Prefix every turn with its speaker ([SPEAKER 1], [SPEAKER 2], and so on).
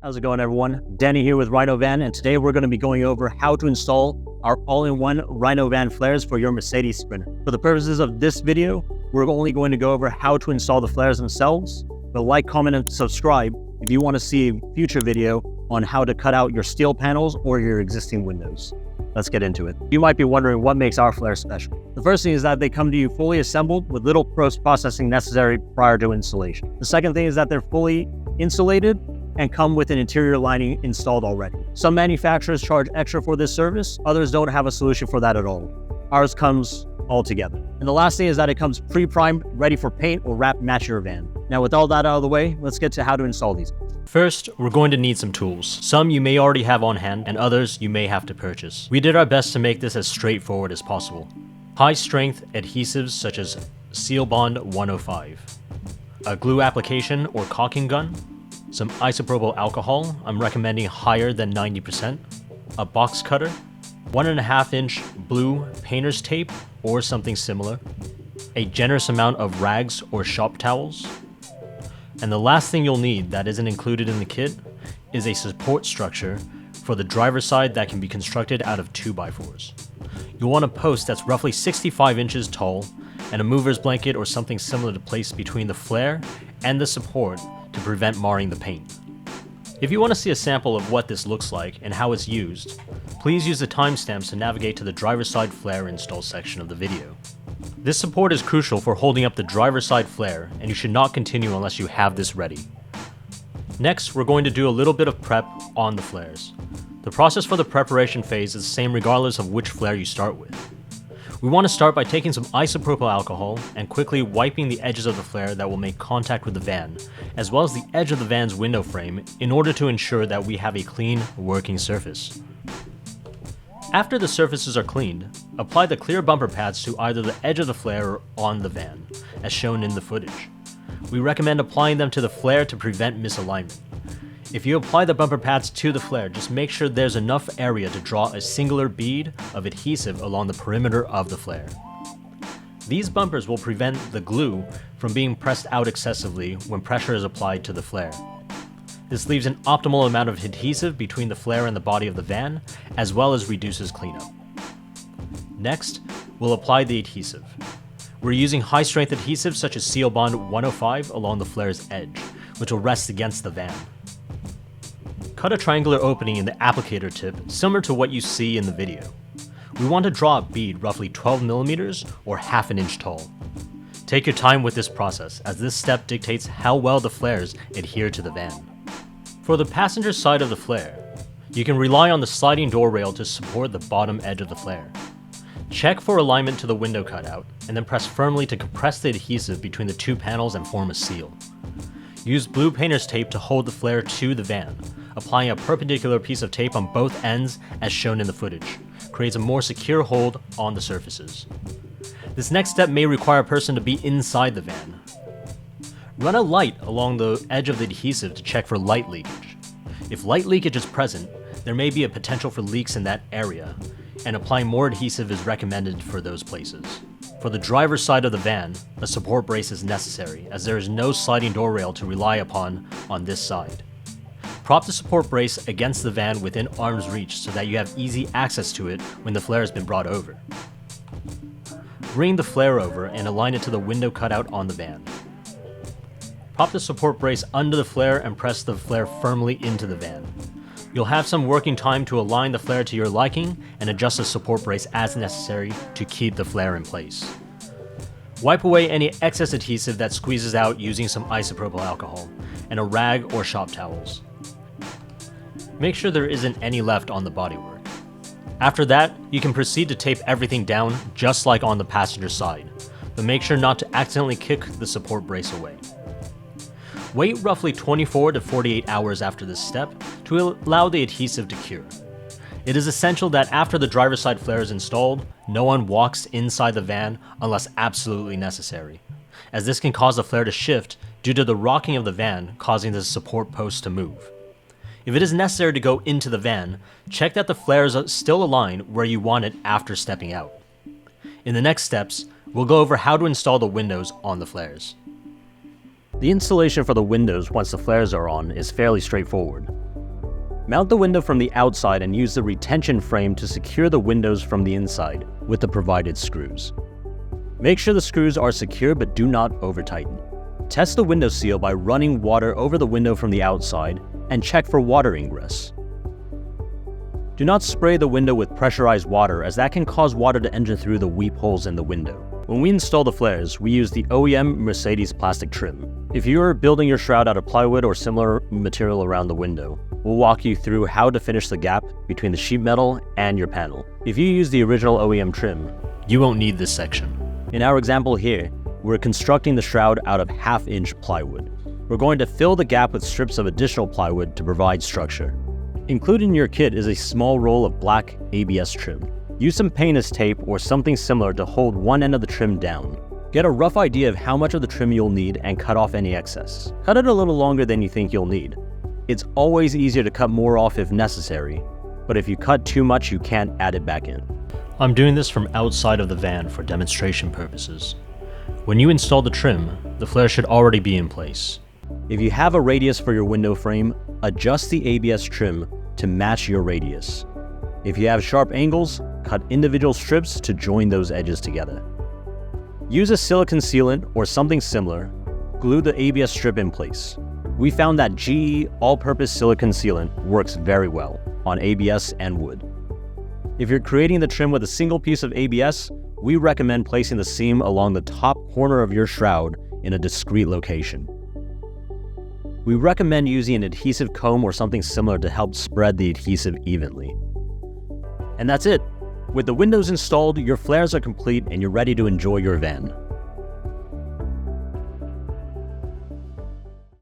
[SPEAKER 1] How's it going, everyone? Danny here with Rhino Van, and today we're going to be going over how to install our all-in-one Rhino Van Flares for your Mercedes Sprinter. For the purposes of this video, we're only going to go over how to install the flares themselves, but like, comment, and subscribe if you want to see a future video on how to cut out your steel panels or your existing windows. Let's get into it. You might be wondering what makes our flares special. The first thing is that they come to you fully assembled with little post-processing necessary prior to installation. The second thing is that they're fully insulated and come with an interior lining installed already. Some manufacturers charge extra for this service, others don't have a solution for that at all. Ours comes all together. And the last thing is that it comes pre-primed, ready for paint or wrap match your van. Now with all that out of the way, let's get to how to install these.
[SPEAKER 2] First, we're going to need some tools. Some you may already have on hand, and others you may have to purchase. We did our best to make this as straightforward as possible. High-strength adhesives such as Seal Bond 105, a glue application or caulking gun, some isopropyl alcohol, I'm recommending higher than 90%, a box cutter, 1.5-inch blue painter's tape or something similar, a generous amount of rags or shop towels, and the last thing you'll need that isn't included in the kit is a support structure for the driver's side that can be constructed out of 2x4s. You'll want a post that's roughly 65 inches tall and a mover's blanket or something similar to place between the flare and the support to prevent marring the paint. If you want to see a sample of what this looks like and how it's used, please use the timestamps to navigate to the driver's side flare install section of the video. This support is crucial for holding up the driver's side flare, and you should not continue unless you have this ready. Next, we're going to do a little bit of prep on the flares. The process for the preparation phase is the same regardless of which flare you start with. We want to start by taking some isopropyl alcohol and quickly wiping the edges of the flare that will make contact with the van, as well as the edge of the van's window frame in order to ensure that we have a clean working surface. After the surfaces are cleaned, apply the clear bumper pads to either the edge of the flare or on the van, as shown in the footage. We recommend applying them to the flare to prevent misalignment. If you apply the bumper pads to the flare, just make sure there's enough area to draw a singular bead of adhesive along the perimeter of the flare. These bumpers will prevent the glue from being pressed out excessively when pressure is applied to the flare. This leaves an optimal amount of adhesive between the flare and the body of the van, as well as reduces cleanup. Next, we'll apply the adhesive. We're using high-strength adhesive such as Seal Bond 105 along the flare's edge, which will rest against the van. Cut a triangular opening in the applicator tip similar to what you see in the video. We want to draw a bead roughly 12 millimeters or half an inch tall. Take your time with this process, as this step dictates how well the flares adhere to the van. For the passenger side of the flare, you can rely on the sliding door rail to support the bottom edge of the flare. Check for alignment to the window cutout, and then press firmly to compress the adhesive between the two panels and form a seal. Use blue painter's tape to hold the flare to the van. Applying a perpendicular piece of tape on both ends as shown in the footage creates a more secure hold on the surfaces. This next step may require a person to be inside the van. Run a light along the edge of the adhesive to check for light leakage. If light leakage is present, there may be a potential for leaks in that area, and applying more adhesive is recommended for those places. For the driver's side of the van, a support brace is necessary, as there is no sliding door rail to rely upon on this side. Prop the support brace against the van within arm's reach so that you have easy access to it when the flare has been brought over. Bring the flare over and align it to the window cutout on the van. Prop the support brace under the flare and press the flare firmly into the van. You'll have some working time to align the flare to your liking and adjust the support brace as necessary to keep the flare in place. Wipe away any excess adhesive that squeezes out using some isopropyl alcohol and a rag or shop towels. Make sure there isn't any left on the bodywork. After that, you can proceed to tape everything down just like on the passenger side, but make sure not to accidentally kick the support brace away. Wait roughly 24 to 48 hours after this step to allow the adhesive to cure. It is essential that after the driver's side flare is installed, no one walks inside the van unless absolutely necessary, as this can cause the flare to shift due to the rocking of the van causing the support post to move. If it is necessary to go into the van, check that the flare is still aligned where you want it after stepping out. In the next steps, we'll go over how to install the windows on the flares.
[SPEAKER 1] The installation for the windows once the flares are on is fairly straightforward. Mount the window from the outside and use the retention frame to secure the windows from the inside with the provided screws. Make sure the screws are secure but do not over-tighten. Test the window seal by running water over the window from the outside and check for water ingress. Do not spray the window with pressurized water, as that can cause water to enter through the weep holes in the window. When we install the flares, we use the OEM Mercedes plastic trim. If you are building your shroud out of plywood or similar material around the window, we'll walk you through how to finish the gap between the sheet metal and your panel. If you use the original OEM trim,
[SPEAKER 2] you won't need this section.
[SPEAKER 1] In our example here, we're constructing the shroud out of 1/2-inch plywood. We're going to fill the gap with strips of additional plywood to provide structure. Included in your kit is a small roll of black ABS trim. Use some painter's tape or something similar to hold one end of the trim down. Get a rough idea of how much of the trim you'll need and cut off any excess. Cut it a little longer than you think you'll need. It's always easier to cut more off if necessary, but if you cut too much, you can't add it back in.
[SPEAKER 2] I'm doing this from outside of the van for demonstration purposes. When you install the trim, the flare should already be in place.
[SPEAKER 1] If you have a radius for your window frame, adjust the ABS trim to match your radius. If you have sharp angles, cut individual strips to join those edges together. Use a silicone sealant or something similar. Glue the ABS strip in place. We found that GE all-purpose silicone sealant works very well on ABS and wood. If you're creating the trim with a single piece of ABS, we recommend placing the seam along the top corner of your shroud in a discrete location. We recommend using an adhesive comb or something similar to help spread the adhesive evenly. And that's it. With the windows installed, your flares are complete and you're ready to enjoy your van.